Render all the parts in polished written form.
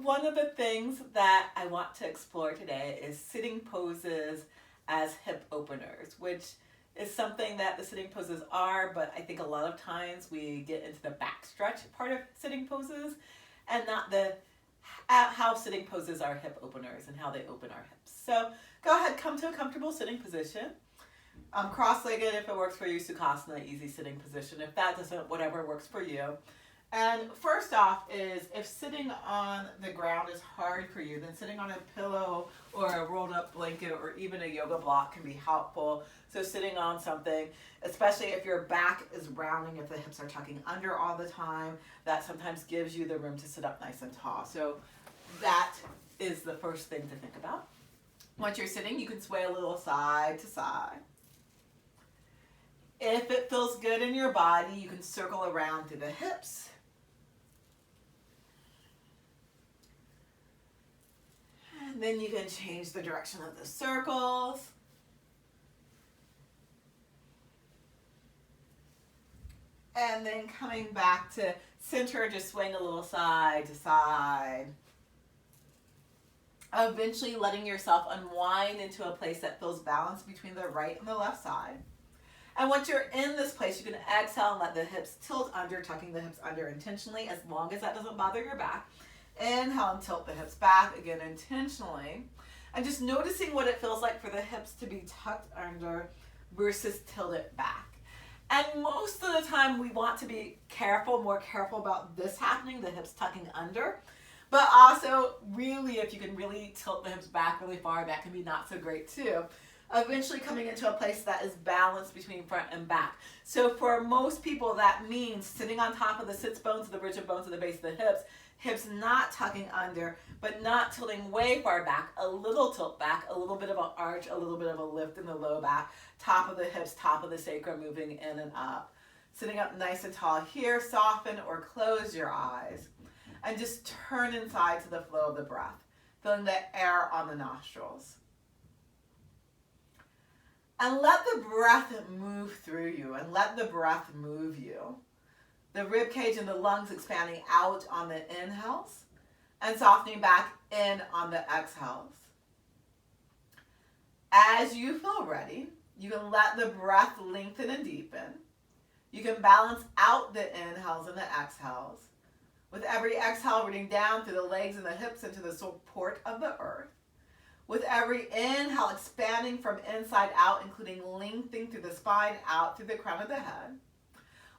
one of the things that I want to explore today is sitting poses as hip openers, which is something that the sitting poses are, but I think a lot of times we get into the back stretch part of sitting poses and not the how sitting poses are hip openers and how they open our hips. So go ahead, come to a comfortable sitting position. Cross-legged if it works for you, Sukhasana, easy sitting position. If that doesn't, whatever works for you. And first off is if sitting on the ground is hard for you, then sitting on a pillow or a rolled up blanket or even a yoga block can be helpful. So sitting on something, especially if your back is rounding, if the hips are tucking under all the time, that sometimes gives you the room to sit up nice and tall. So that is the first thing to think about. Once you're sitting, you can sway a little side to side. If it feels good in your body, you can circle around through the hips. And then you can change the direction of the circles. And then coming back to center, just swaying a little side to side. Eventually letting yourself unwind into a place that feels balanced between the right and the left side. And once you're in this place, you can exhale and let the hips tilt under, tucking the hips under intentionally, as long as that doesn't bother your back. Inhale and tilt the hips back, again intentionally. And just noticing what it feels like for the hips to be tucked under versus tilted back. And most of the time we want to be careful, more careful about this happening, the hips tucking under. But also, really, if you can really tilt the hips back really far, that can be not so great too. Eventually coming into a place that is balanced between front and back. So for most people, that means sitting on top of the sits bones, the bridge of bones at the base of the hips, hips not tucking under, but not tilting way far back, a little tilt back, a little bit of an arch, a little bit of a lift in the low back, top of the hips, top of the sacrum moving in and up. Sitting up nice and tall here, soften or close your eyes, and just turn inside to the flow of the breath, feeling the air on the nostrils. And let the breath move through you, and let the breath move you. The rib cage and the lungs expanding out on the inhales and softening back in on the exhales. As you feel ready, you can let the breath lengthen and deepen. You can balance out the inhales and the exhales. With every exhale, rooting down through the legs and the hips into the support of the earth. With every inhale, expanding from inside out, including lengthening through the spine, out through the crown of the head.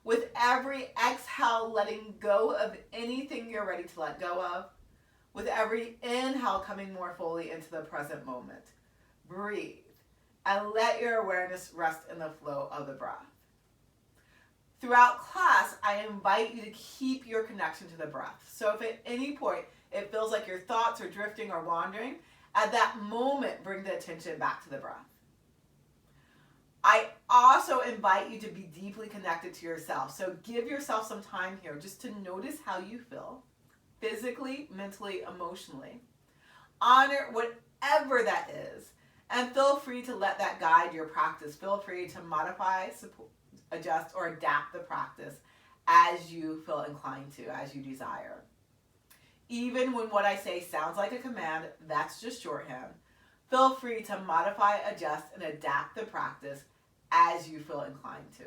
With every exhale, letting go of anything you're ready to let go of. With every inhale, coming more fully into the present moment. Breathe, and let your awareness rest in the flow of the breath. Throughout class, I invite you to keep your connection to the breath. So if at any point it feels like your thoughts are drifting or wandering, at that moment, bring the attention back to the breath. I also invite you to be deeply connected to yourself. So give yourself some time here just to notice how you feel, physically, mentally, emotionally. Honor whatever that is, and feel free to let that guide your practice. Feel free to modify, support, adjust, or adapt the practice as you feel inclined to, as you desire. Even when what I say sounds like a command, that's just shorthand. Feel free to modify, adjust, and adapt the practice as you feel inclined to.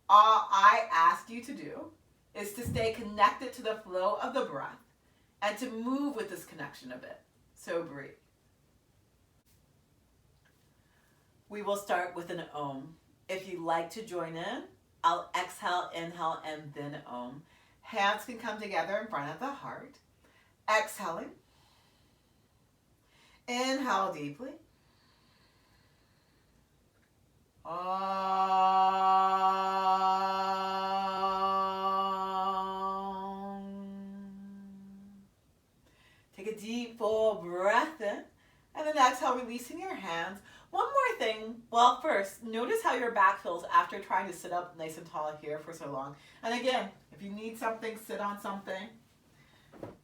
All I ask you to do is to stay connected to the flow of the breath and to move with this connection a bit. So breathe. We will start with an Om. If you'd like to join in, I'll exhale, inhale, and then Om. Hands can come together in front of the heart. Exhaling. Inhale deeply. Take a deep, full breath in. And then exhale, releasing your hands. One more thing. Well, first, notice how your back feels after trying to sit up nice and tall here for so long. And again, if you need something, sit on something.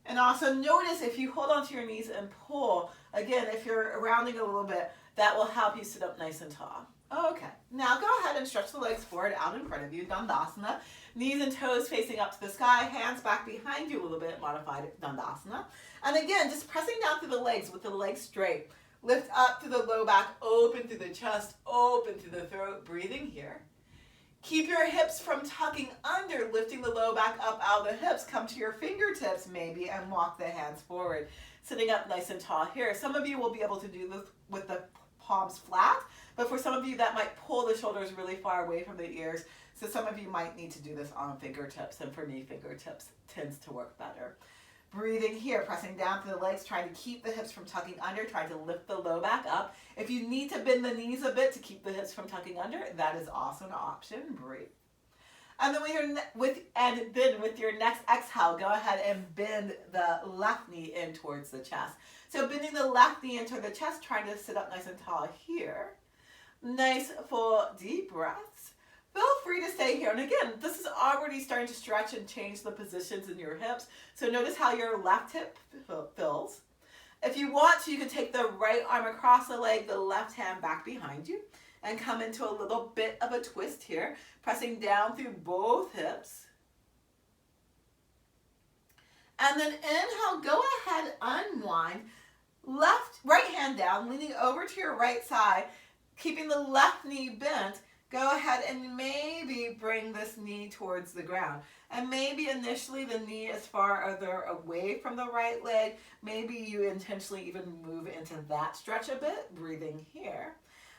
And also notice if you hold onto your knees and pull, again, if you're rounding a little bit, that will help you sit up nice and tall. Okay, now go ahead and stretch the legs forward out in front of you, Dandasana. Knees and toes facing up to the sky, hands back behind you a little bit, modified Dandasana. And again, just pressing down through the legs with the legs straight. Lift up through the low back, open through the chest, open through the throat, breathing here. Keep your hips from tucking under, lifting the low back up out of the hips. Come to your fingertips maybe and walk the hands forward. Sitting up nice and tall here. Some of you will be able to do this with the palms flat, but for some of you that might pull the shoulders really far away from the ears. So some of you might need to do this on fingertips, and for me, fingertips tends to work better. Breathing here, pressing down through the legs, trying to keep the hips from tucking under, trying to lift the low back up. If you need to bend the knees a bit to keep the hips from tucking under, that is also an option. Breathe. And then with your next exhale, go ahead and bend the left knee in towards the chest. So bending the left knee into the chest, trying to sit up nice and tall here. Nice full deep breaths. Feel free to stay here. And again, this is already starting to stretch and change the positions in your hips. So notice how your left hip fills. If you want to, you can take the right arm across the leg, the left hand back behind you, and come into a little bit of a twist here, pressing down through both hips. And then inhale, go ahead, unwind. Right hand down, leaning over to your right side, keeping the left knee bent. Go ahead and maybe bring this knee towards the ground. And maybe initially the knee is farther away from the right leg. Maybe you intentionally even move into that stretch a bit, breathing here.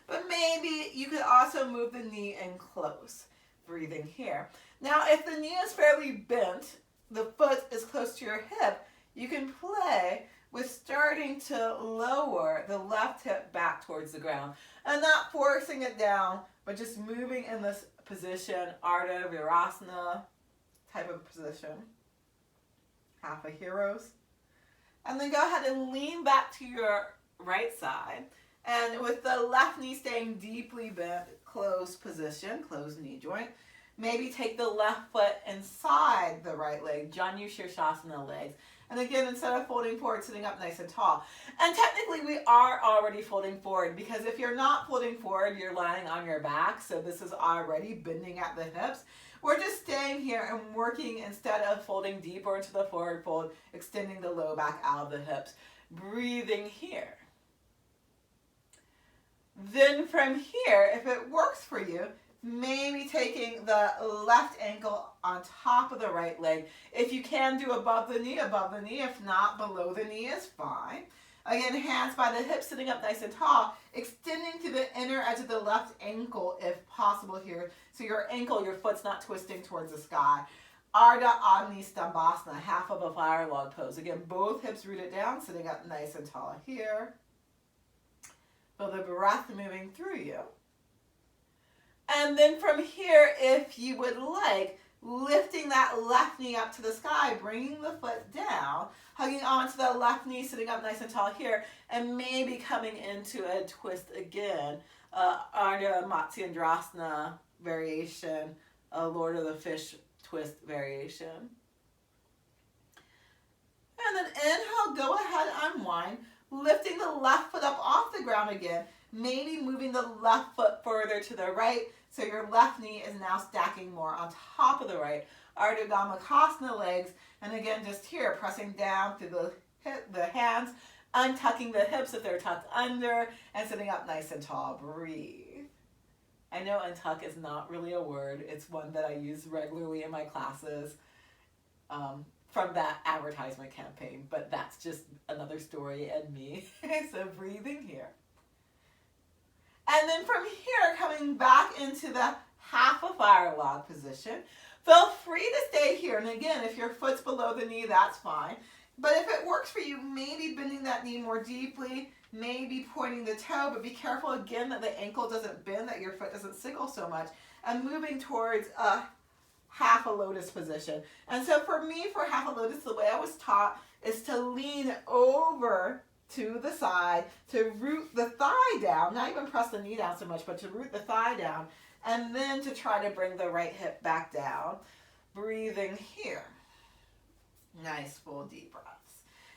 But maybe you could also move the knee in close, breathing here. Now, if the knee is fairly bent, the foot is close to your hip, you can play with starting to lower the left hip back towards the ground. And not forcing it down, but just moving in this position, Ardha Virasana type of position. Half a heroes. And then go ahead and lean back to your right side. And with the left knee staying deeply bent, closed position, closed knee joint. Maybe take the left foot inside the right leg, Janu Shirshasana legs. And again, instead of folding forward, sitting up nice and tall. And technically, we are already folding forward, because if you're not folding forward, you're lying on your back. So this is already bending at the hips. We're just staying here and working instead of folding deeper into the forward fold, extending the low back out of the hips. Breathing here. Then from here, if it works for you, maybe taking the left ankle on top of the right leg. If you can do above the knee, above the knee. If not, below the knee is fine. Again, hands by the hips, sitting up nice and tall, extending to the inner edge of the left ankle if possible here. So your ankle, your foot's not twisting towards the sky. Ardha Agni Stambhasana, half of a fire log pose. Again, both hips rooted down, sitting up nice and tall here. Feel the breath moving through you. And then from here, if you would like, lifting that left knee up to the sky, bringing the foot down, hugging onto the left knee, sitting up nice and tall here, and maybe coming into a twist again. Ardha Matsyendrasana variation, Lord of the Fish twist variation. And then inhale, go ahead, unwind, lifting the left foot up off the ground again, maybe moving the left foot further to the right, so your left knee is now stacking more on top of the right. Ardha Gomukhasana legs, and again, just here, pressing down through the hands, untucking the hips if they're tucked under, and sitting up nice and tall. Breathe. I know untuck is not really a word. It's one that I use regularly in my classes from that advertisement campaign, but that's just another story and me. So breathing here. And then from here, coming back into the half a fire log position. Feel free to stay here. And again, if your foot's below the knee, that's fine. But if it works for you, maybe bending that knee more deeply, maybe pointing the toe, but be careful again that the ankle doesn't bend, that your foot doesn't siggle so much, and moving towards a half a lotus position. And so for me, for half a lotus, the way I was taught is to lean over to the side, to root the thigh down, not even press the knee down so much, but to root the thigh down, and then to try to bring the right hip back down. Breathing here. Nice full deep breaths.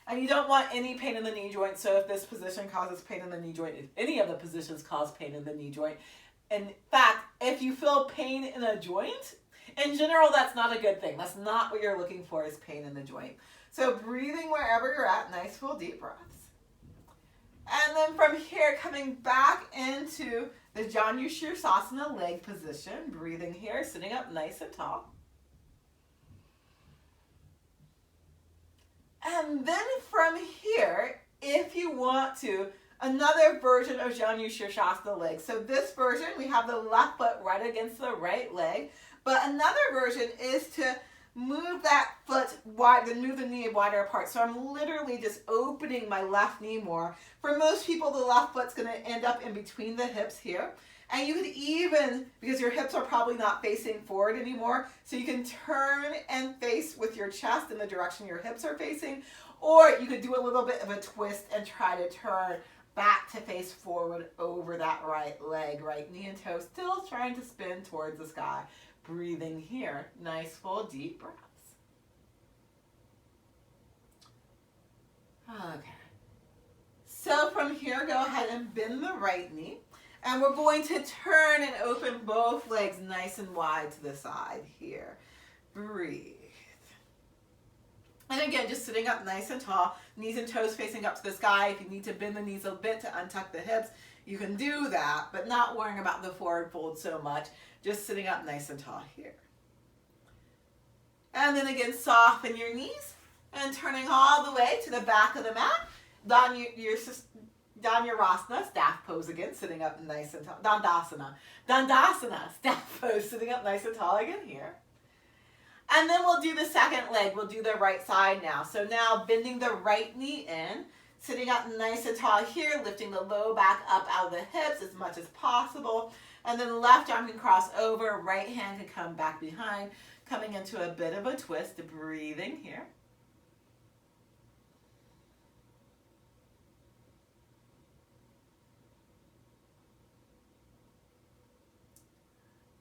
And you don't want any pain in the knee joint, so if this position causes pain in the knee joint, if any of the positions cause pain in the knee joint, In fact, if you feel pain in a joint, in general, that's not a good thing. That's not what you're looking for, is pain in the joint. So breathing wherever you're at, nice full deep breaths. And then from here, coming back into the Janu Sirsasana leg position, breathing here, sitting up nice and tall. And then from here, if you want to, another version of Janu Sirsasana leg. So this version, we have the left foot right against the right leg. But another version is to move that foot wide, then move the knee wider apart. So I'm literally just opening my left knee more. For most people, the left foot's going to end up in between the hips here. And you could even, because your hips are probably not facing forward anymore, so you can turn and face with your chest in the direction your hips are facing, or you could do a little bit of a twist and try to turn back to face forward over that right leg, right knee and toe, still trying to spin towards the sky. Breathing here, nice full deep breaths. Okay. So from here, go ahead and bend the right knee. And we're going to turn and open both legs nice and wide to the side here. Breathe. And again, just sitting up nice and tall, knees and toes facing up to the sky. If you need to bend the knees a bit to untuck the hips, you can do that, but not worrying about the forward fold so much. Just sitting up nice and tall here. And then again, soften your knees and turning all the way to the back of the mat. Dhanurasana, staff pose again, sitting up nice and tall. Dandasana, staff pose, sitting up nice and tall again here. And then we'll do the second leg. We'll do the right side now. So now bending the right knee in, sitting up nice and tall here, lifting the low back up out of the hips as much as possible. And then left arm can cross over, right hand can come back behind, coming into a bit of a twist, breathing here.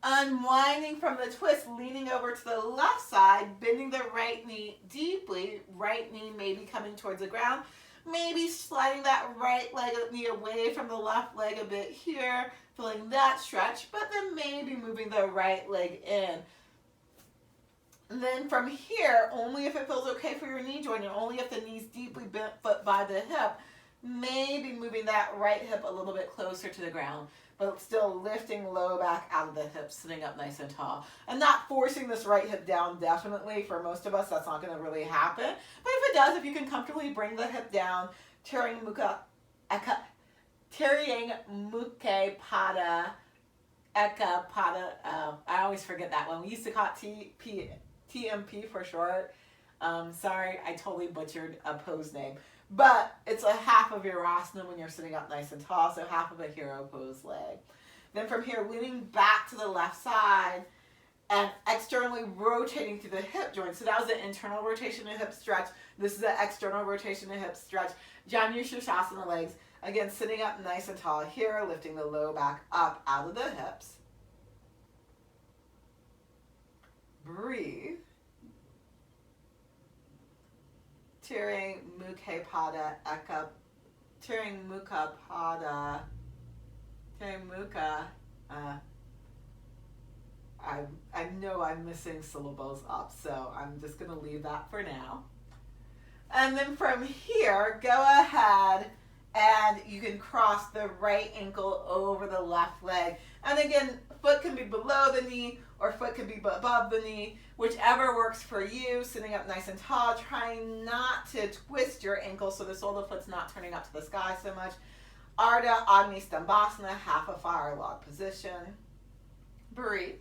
Unwinding from the twist, leaning over to the left side, bending the right knee deeply, right knee maybe coming towards the ground, maybe sliding that right leg knee away from the left leg a bit here, feeling that stretch, but then maybe moving the right leg in. And then from here, only if it feels okay for your knee joint and only if the knee's deeply bent foot by the hip, maybe moving that right hip a little bit closer to the ground, but still lifting low back out of the hips, sitting up nice and tall. And not forcing this right hip down, definitely. For most of us, that's not going to really happen. But if it does, if you can comfortably bring the hip down, Tirang Mukha Eka Pada. I always forget that one. We used to call it TMP for short. Sorry, I totally butchered a pose name. But it's a half of your asana when you're sitting up nice and tall, so half of a hero pose leg. Then from here, leaning back to the left side and externally rotating through the hip joint. So that was the internal rotation and hip stretch. This is the external rotation and hip stretch. Janu Sirsasana legs. Again, sitting up nice and tall here, lifting the low back up out of the hips. Breathe. Tirang Mukha Pada Eka. Tirang Mukha Pada. Tirang Mukha. I know I'm missing syllables up, so I'm just going to leave that for now. And then from here, go ahead and you can cross the right ankle over the left leg. And again, foot can be below the knee or foot can be above the knee, whichever works for you. Sitting up nice and tall, trying not to twist your ankle so the sole of the foot's not turning up to the sky so much. Ardha Agni Stambhasana, half a fire log position. Breathe.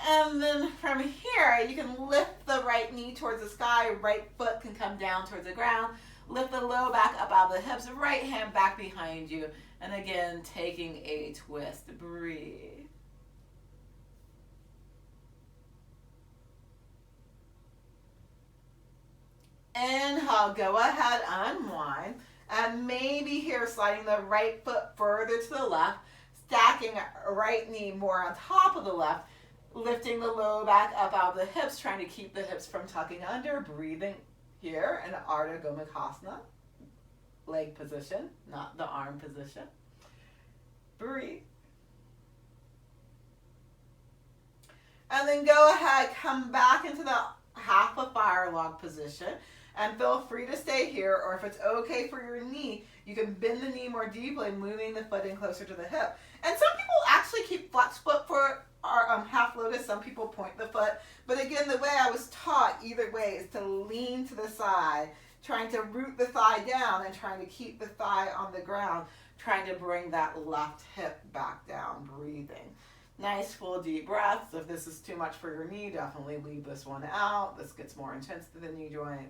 And then from here, you can lift the right knee towards the sky, right foot can come down towards the ground, lift the low back up out of the hips, right hand back behind you, and again, taking a twist. Breathe. Inhale, go ahead, unwind, and maybe here sliding the right foot further to the left, stacking right knee more on top of the left, lifting the low back up out of the hips, trying to keep the hips from tucking under, breathing here in Ardha Gomukhasana. leg position, not the arm position. Breathe. And then go ahead, come back into the half a fire log position. And feel free to stay here, or if it's okay for your knee, you can bend the knee more deeply, moving the foot in closer to the hip. And some people actually keep flex foot for our half lotus. Some people point the foot. But again, the way I was taught either way is to lean to the side, trying to root the thigh down and trying to keep the thigh on the ground, trying to bring that left hip back down, breathing. Nice full deep breaths. If this is too much for your knee, definitely leave this one out. This gets more intense to the knee joint.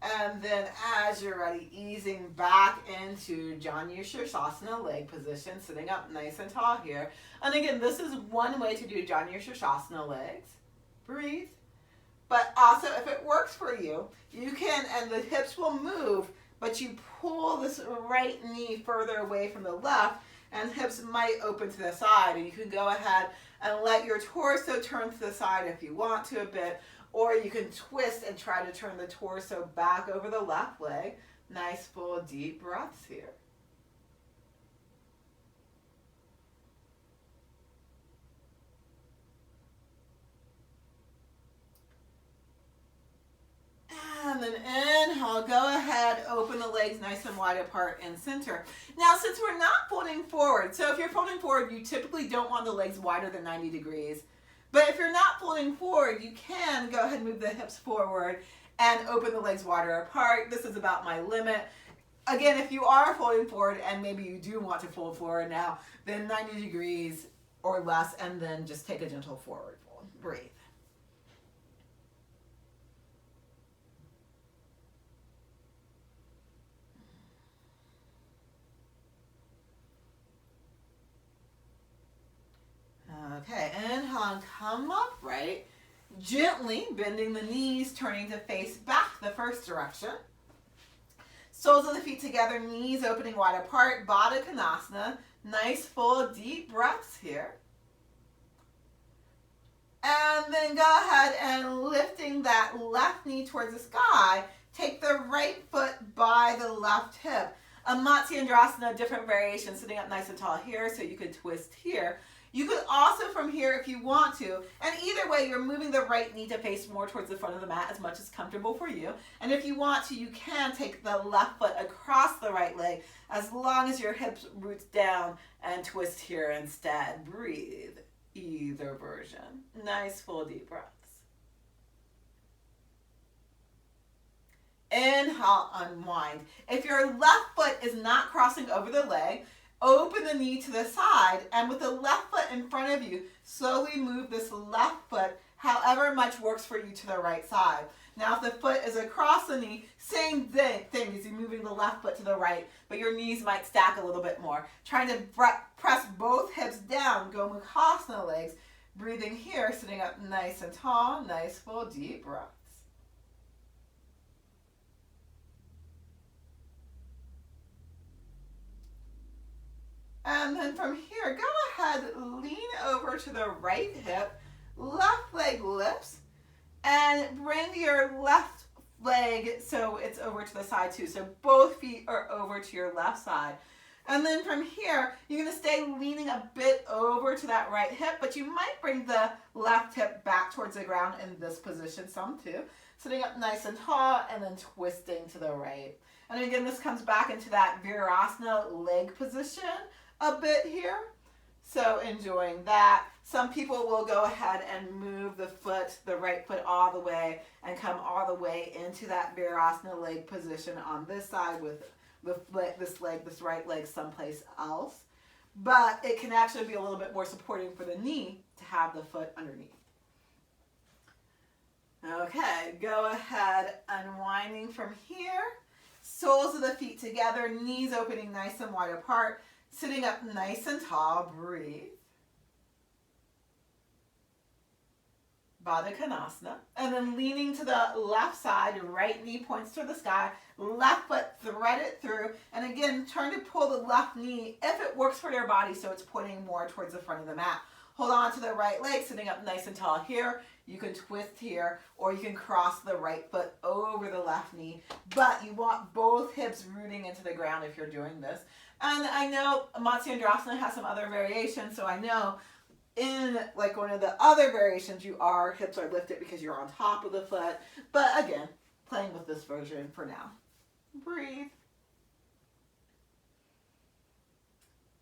And then as you're ready, easing back into Janu Sirsasana leg position, sitting up nice and tall here. And again, this is one way to do Janu Sirsasana legs. Breathe. But also, if it works for you, you can, and the hips will move, but you pull this right knee further away from the left, and hips might open to the side. And you can go ahead and let your torso turn to the side if you want to a bit, or you can twist and try to turn the torso back over the left leg. Nice full deep breaths here. And then inhale, go ahead, open the legs nice and wide apart and center. Now, since we're not folding forward, so if you're folding forward, you typically don't want the legs wider than 90 degrees. But if you're not folding forward, you can go ahead and move the hips forward and open the legs wider apart. This is about my limit. Again, if you are folding forward and maybe you do want to fold forward now, then 90 degrees or less, and then just take a gentle forward fold. Breathe. Okay, inhale and come upright, gently bending the knees, turning to face back the first direction. Soles of the feet together, knees opening wide apart, Baddha Konasana. Nice full deep breaths here. And then go ahead and lifting that left knee towards the sky, take the right foot by the left hip. A Matsyendrasana, different variation, sitting up nice and tall here, so you could twist here. You could also from here if you want to, and either way you're moving the right knee to face more towards the front of the mat as much as comfortable for you. And if you want to, you can take the left foot across the right leg as long as your hips roots down and twist here instead. Breathe, either version. Nice full deep breaths. Inhale, unwind. If your left foot is not crossing over the leg, open the knee to the side, and with the left foot in front of you, slowly move this left foot however much works for you to the right side. Now, if the foot is across the knee, same thing as you moving the left foot to the right, but your knees might stack a little bit more. Trying to press both hips down, go Mukhasana legs, breathing here, sitting up nice and tall, nice full deep breaths. And then from here, go ahead, lean over to the right hip, left leg lifts, and bring your left leg so it's over to the side too. So both feet are over to your left side. And then from here, you're going to stay leaning a bit over to that right hip, but you might bring the left hip back towards the ground in this position some too. Sitting up nice and tall and then twisting to the right. And again, this comes back into that Virasana leg position a bit here. So enjoying that. Some people will go ahead and move the foot, the right foot all the way and come all the way into that Virasana leg position on this side with this right leg someplace else. But it can actually be a little bit more supporting for the knee to have the foot underneath. Okay, go ahead, unwinding from here. Soles of the feet together, knees opening nice and wide apart. Sitting up nice and tall, breathe. Baddha Konasana. And then leaning to the left side, right knee points to the sky, left foot thread it through, and again, trying to pull the left knee if it works for your body so it's pointing more towards the front of the mat. Hold on to the right leg, sitting up nice and tall here. You can twist here, or you can cross the right foot over the left knee. But you want both hips rooting into the ground if you're doing this. And I know Matsyendrasana has some other variations, so I know in like one of the other variations, hips are lifted because you're on top of the foot. But again, playing with this version for now. Breathe.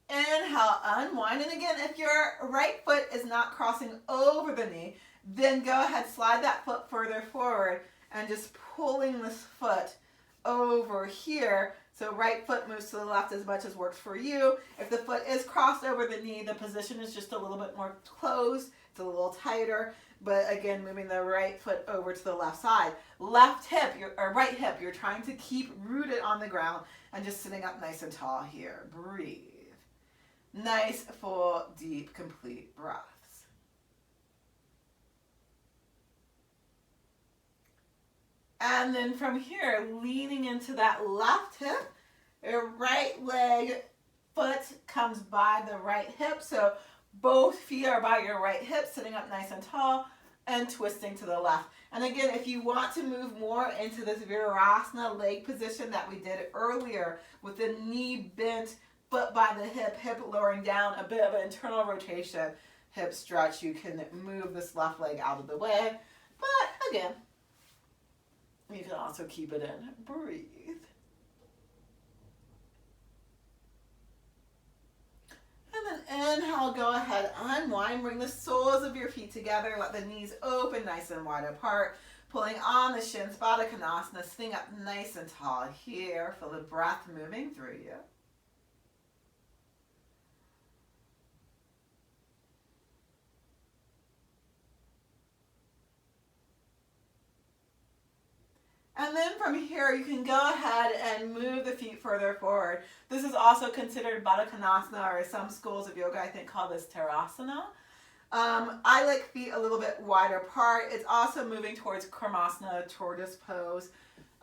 Inhale, unwind. And again, if your right foot is not crossing over the knee, then go ahead, slide that foot further forward and just pulling this foot over here. So right foot moves to the left as much as works for you. If the foot is crossed over the knee, the position is just a little bit more closed. It's a little tighter. But again, moving the right foot over to the left side. Left hip, or right hip, you're trying to keep rooted on the ground and just sitting up nice and tall here. Breathe. Nice, full, deep, complete breaths. And then from here, leaning into that left hip, your right leg, foot comes by the right hip. So both feet are by your right hip, sitting up nice and tall, and twisting to the left. And again, if you want to move more into this Virasana leg position that we did earlier with the knee bent, foot by the hip lowering down, a bit of an internal rotation, hip stretch, you can move this left leg out of the way. But again, you can also keep it in. Breathe. And then inhale, go ahead, unwind, bring the soles of your feet together, let the knees open nice and wide apart, pulling on the shins, Baddha Konasana, sitting up nice and tall here. Feel the breath moving through you. And then from here, you can go ahead and move the feet further forward. This is also considered Baddha Konasana, or some schools of yoga, I think, call this Tadasana. I like feet a little bit wider apart. It's also moving towards Karmasana, tortoise pose.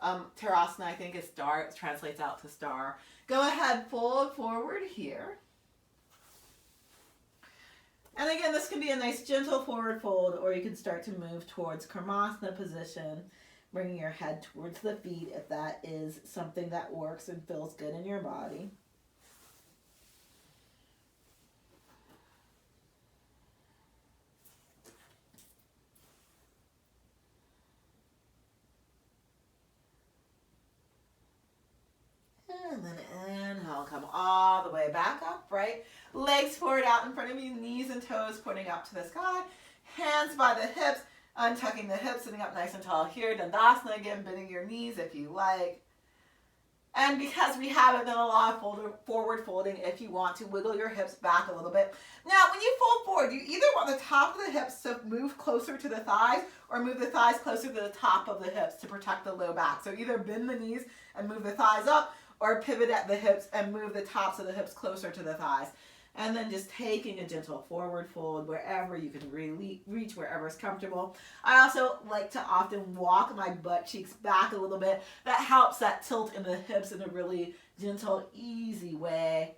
Tadasana, I think, is star. It translates out to star. Go ahead, fold forward here. And again, this can be a nice gentle forward fold, or you can start to move towards Karmasana position, bringing your head towards the feet if that is something that works and feels good in your body. And then inhale, come all the way back up, right? Legs forward out in front of you, knees and toes pointing up to the sky. Hands by the hips, untucking the hips, sitting up nice and tall here. Dandasana again, bending your knees if you like. And because we haven't done a lot of forward folding, if you want to wiggle your hips back a little bit. Now, when you fold forward, you either want the top of the hips to move closer to the thighs or move the thighs closer to the top of the hips to protect the low back. So either bend the knees and move the thighs up, or pivot at the hips and move the tops of the hips closer to the thighs. And then just taking a gentle forward fold wherever you can really reach, wherever is comfortable. I also like to often walk my butt cheeks back a little bit. That helps that tilt in the hips in a really gentle, easy way.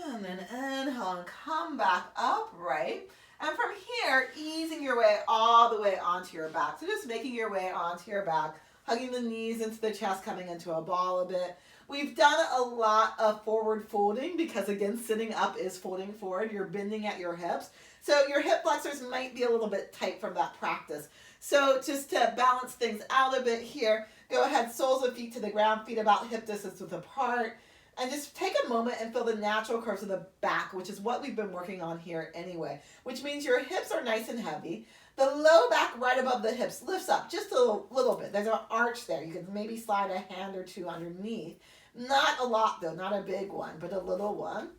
And then inhale and come back upright. And from here, easing your way all the way onto your back. So just making your way onto your back, hugging the knees into the chest, coming into a ball a bit. We've done a lot of forward folding because, again, sitting up is folding forward. You're bending at your hips. So your hip flexors might be a little bit tight from that practice. So just to balance things out a bit here, go ahead, soles of feet to the ground, feet about hip distance width apart. And just take a moment and feel the natural curves of the back, which is what we've been working on here anyway, which means your hips are nice and heavy. The low back right above the hips lifts up just a little bit. There's an arch there. You can maybe slide a hand or two underneath. Not a lot though, not a big one, but a little one.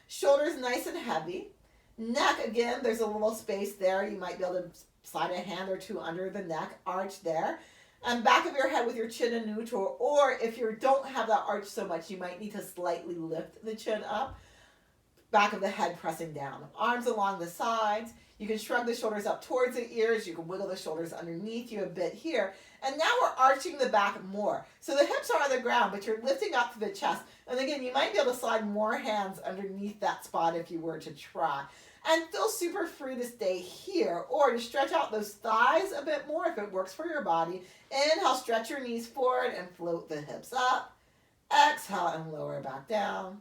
Shoulders nice and heavy. Neck, again, there's a little space there. You might be able to slide a hand or two under the neck, arch there. And back of your head with your chin in neutral, or if you don't have that arch so much, you might need to slightly lift the chin up. back of the head pressing down. Arms along the sides. You can shrug the shoulders up towards the ears. You can wiggle the shoulders underneath you a bit here. And now we're arching the back more. So the hips are on the ground, but you're lifting up to the chest. And again, you might be able to slide more hands underneath that spot if you were to try. And feel super free to stay here or to stretch out those thighs a bit more if it works for your body. Inhale, stretch your knees forward and float the hips up. Exhale and lower back down.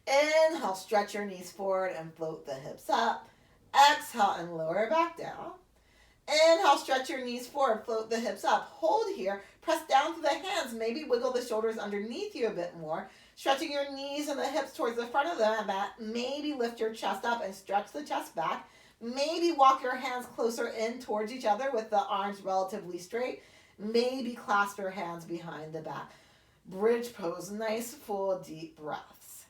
Inhale, stretch your knees forward and float the hips up. Exhale and lower back down. Inhale, stretch your knees forward, float the hips up. Hold here, press down to the hands, maybe wiggle the shoulders underneath you a bit more. Stretching your knees and the hips towards the front of the mat. Maybe lift your chest up and stretch the chest back. Maybe walk your hands closer in towards each other with the arms relatively straight. Maybe clasp your hands behind the back. Bridge pose, nice full deep breaths.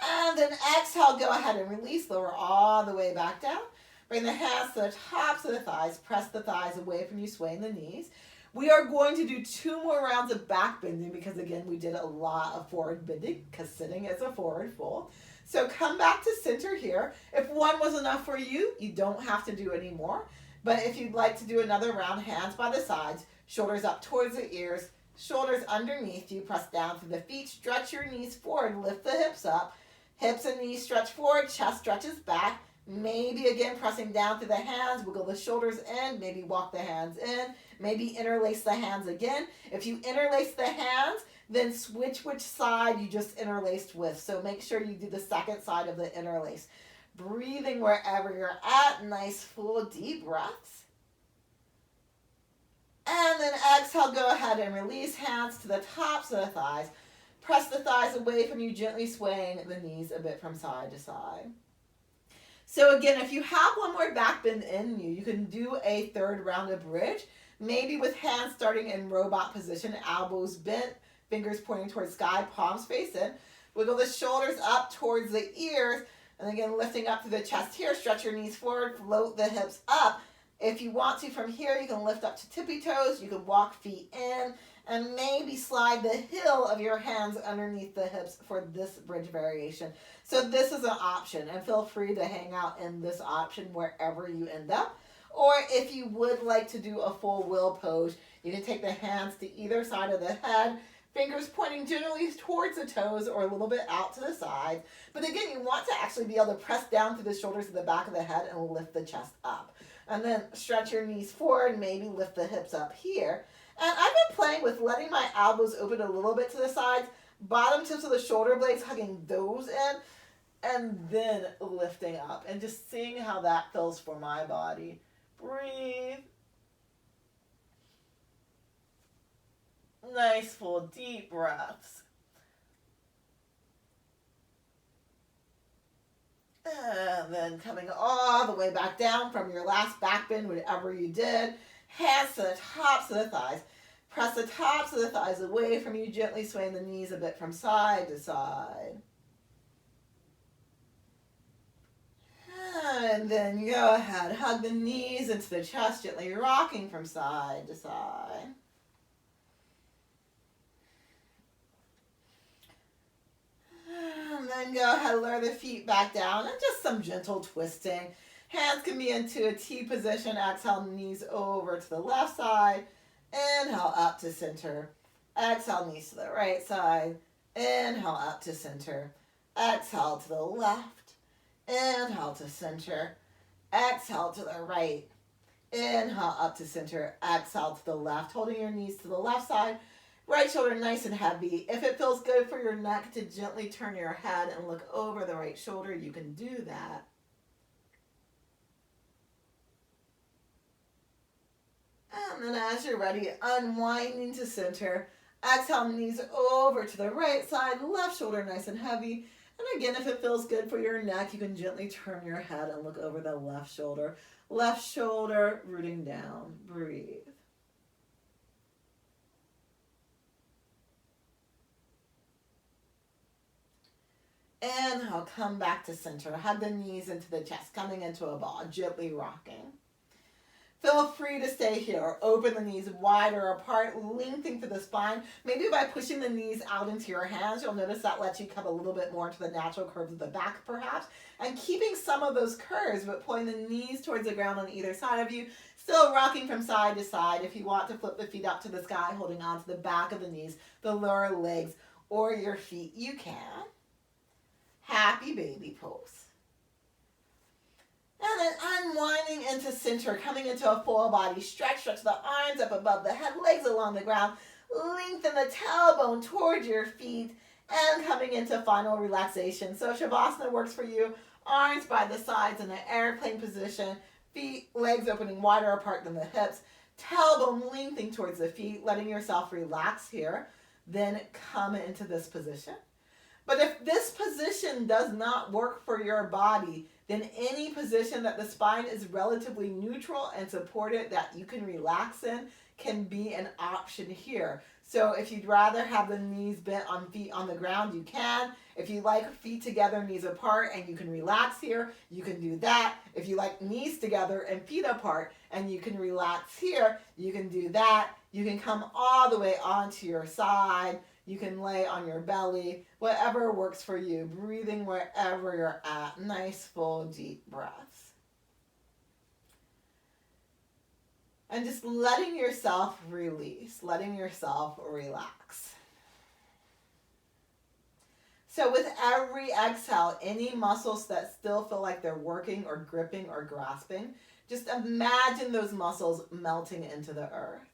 And then exhale, go ahead and release, lower all the way back down. Bring the hands to the tops of the thighs, press the thighs away from you, swaying the knees. We are going to do 2 more rounds of back bending because again, we did a lot of forward bending because sitting is a forward fold. So come back to center here. If one was enough for you, you don't have to do any more. But if you'd like to do another round, hands by the sides, shoulders up towards the ears, shoulders underneath you, press down through the feet, stretch your knees forward, lift the hips up, hips and knees stretch forward, chest stretches back. Maybe again pressing down through the hands, wiggle the shoulders in, maybe walk the hands in, maybe interlace the hands again. If you interlace the hands, then switch which side you just interlaced with. So make sure you do the second side of the interlace. Breathing wherever you're at, nice full deep breaths. And then exhale, go ahead and release hands to the tops of the thighs. Press the thighs away from you, gently swaying the knees a bit from side to side. So again, if you have one more back bend in you, you can do a third round of bridge, maybe with hands starting in robot position, elbows bent, fingers pointing towards sky, palms face in. Wiggle the shoulders up towards the ears, and again, lifting up to the chest here, stretch your knees forward, float the hips up. If you want to, from here, you can lift up to tippy toes, you can walk feet in, and maybe slide the heel of your hands underneath the hips for this bridge variation. So this is an option, and feel free to hang out in this option wherever you end up. Or if you would like to do a full wheel pose, you can take the hands to either side of the head, fingers pointing generally towards the toes or a little bit out to the side. But again, you want to actually be able to press down through the shoulders of the back of the head and lift the chest up. And then stretch your knees forward, maybe lift the hips up here. And I've been playing with letting my elbows open a little bit to the sides, bottom tips of the shoulder blades, hugging those in, and then lifting up and just seeing how that feels for my body. Breathe. Nice full deep breaths. And then coming all the way back down from your last back bend, whatever you did. Hands to the tops of the thighs. Press the tops of the thighs away from you, gently swaying the knees a bit from side to side. And then you go ahead, hug the knees into the chest, gently rocking from side to side. And then go ahead, lower the feet back down and just some gentle twisting. Hands can be into a T position. Exhale, knees over to the left side. Inhale, up to center. Exhale, knees to the right side. Inhale, up to center. Exhale to the left. Inhale to center. Exhale to the right. Inhale, up to center. Exhale to the left. Holding your knees to the left side. Right shoulder nice and heavy. If it feels good for your neck to gently turn your head and look over the right shoulder, you can do that. And then as you're ready, unwinding to center. Exhale, knees over to the right side, left shoulder nice and heavy. And again, if it feels good for your neck, you can gently turn your head and look over the left shoulder. Left shoulder rooting down. Breathe. Inhale, come back to center. Hug the knees into the chest, coming into a ball, gently rocking. Feel free to stay here. Open the knees wider apart, lengthening through the spine. Maybe by pushing the knees out into your hands, you'll notice that lets you come a little bit more into the natural curves of the back perhaps. And keeping some of those curves, but pulling the knees towards the ground on either side of you. Still rocking from side to side. If you want to flip the feet up to the sky, holding on to the back of the knees, the lower legs, or your feet, you can. Happy baby pose. And then unwinding into center, coming into a full body stretch. Stretch the arms up above the head, legs along the ground. Lengthen the tailbone towards your feet and coming into final relaxation. So Shavasana works for you. Arms by the sides in an airplane position. Feet, legs opening wider apart than the hips. Tailbone lengthening towards the feet, letting yourself relax here. Then come into this position. But if this position does not work for your body, then any position that the spine is relatively neutral and supported that you can relax in can be an option here. So if you'd rather have the knees bent on feet on the ground, you can. If you like feet together, knees apart, and you can relax here, you can do that. If you like knees together and feet apart and you can relax here, you can do that. You can come all the way onto your side. You can lay on your belly, whatever works for you, breathing wherever you're at. Nice, full, deep breaths. And just letting yourself release, letting yourself relax. So with every exhale, any muscles that still feel like they're working or gripping or grasping, just imagine those muscles melting into the earth.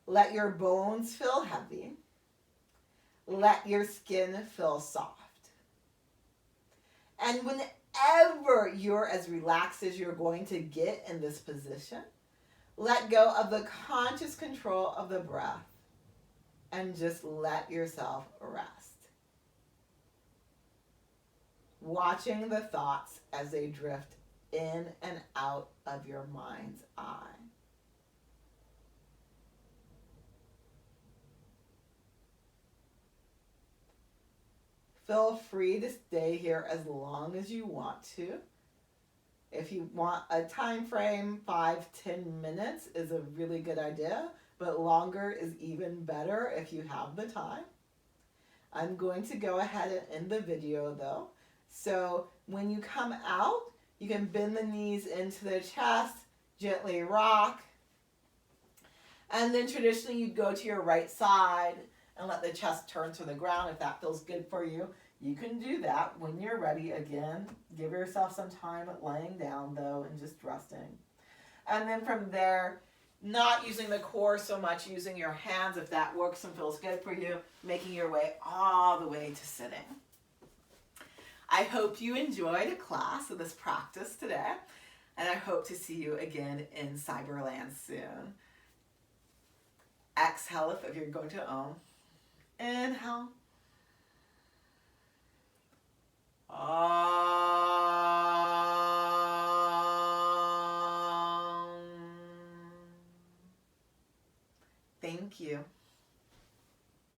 Let your bones feel heavy. Let your skin feel soft. And whenever you're as relaxed as you're going to get in this position, let go of the conscious control of the breath and just let yourself rest. Watching the thoughts as they drift in and out of your mind's eye. Feel free to stay here as long as you want to. If you want a time frame, 5-10 minutes is a really good idea, but longer is even better if you have the time. I'm going to go ahead and end the video though. So when you come out, you can bend the knees into the chest, gently rock. And then traditionally you'd go to your right side and let the chest turn to the ground if that feels good for you. You can do that when you're ready. Again, give yourself some time laying down though and just resting. And then from there, not using the core so much, using your hands if that works and feels good for you, making your way all the way to sitting. I hope you enjoyed a class of this practice today, and I hope to see you again in Cyberland soon. Exhale if you're going to Om. Inhale.